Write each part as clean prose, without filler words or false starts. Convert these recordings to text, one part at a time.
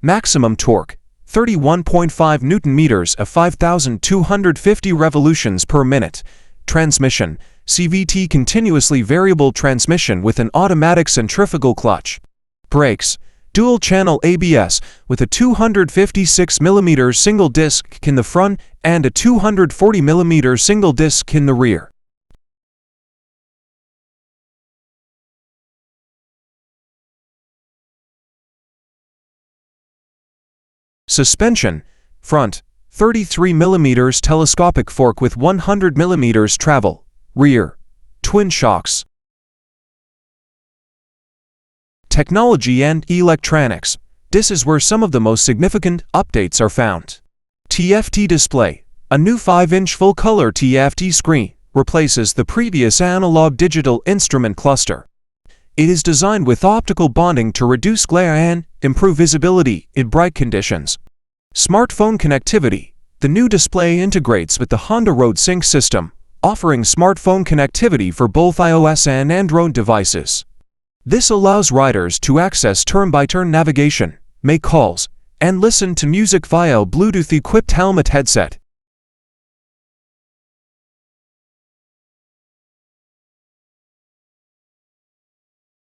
Maximum torque, 31.5 Newton-meters of 5,250 revolutions per minute. Transmission, CVT continuously variable transmission with an automatic centrifugal clutch. Brakes, dual-channel ABS with a 256mm single disc in the front and a 240mm single disc in the rear. Suspension, front, 33mm telescopic fork with 100mm travel, rear, twin shocks. Technology and electronics. This is where some of the most significant updates are found. TFT Display, a new 5-inch full-color TFT screen, replaces the previous analog digital instrument cluster. It is designed with optical bonding to reduce glare and improve visibility in bright conditions. Smartphone connectivity. The new display integrates with the Honda RoadSync system, offering smartphone connectivity for both iOS and Android devices. This allows riders to access turn-by-turn navigation, make calls, and listen to music via a Bluetooth-equipped helmet headset.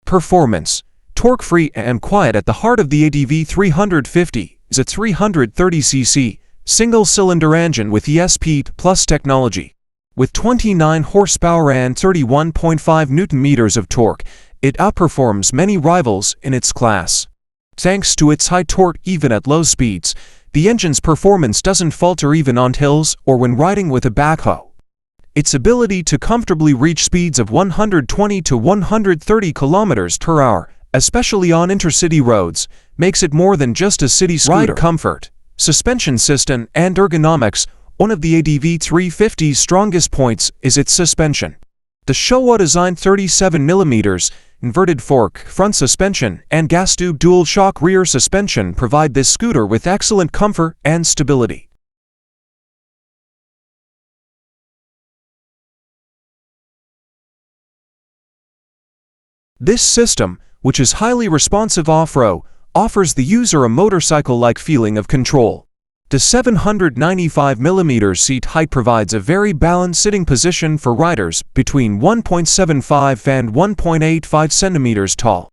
Performance. Torque-free and quiet. At the heart of the ADV 350 is a 330cc single-cylinder engine with ESP Plus technology. With 29 horsepower and 31.5 Newton-meters of torque, it outperforms many rivals in its class. Thanks to its high torque even at low speeds, the engine's performance doesn't falter even on hills or when riding with a backhoe. Its ability to comfortably reach speeds of 120 to 130 km per hour, especially on intercity roads, makes it more than just a city scooter. Ride comfort, suspension system, and ergonomics. One of the ADV 350's strongest points is its suspension. The Showa-designed 37mm inverted fork front suspension and gas tube dual-shock rear suspension provide this scooter with excellent comfort and stability. This system, which is highly responsive off-road, offers the user a motorcycle-like feeling of control. The 795mm seat height provides a very balanced sitting position for riders between 1.75 and 1.85 cm tall.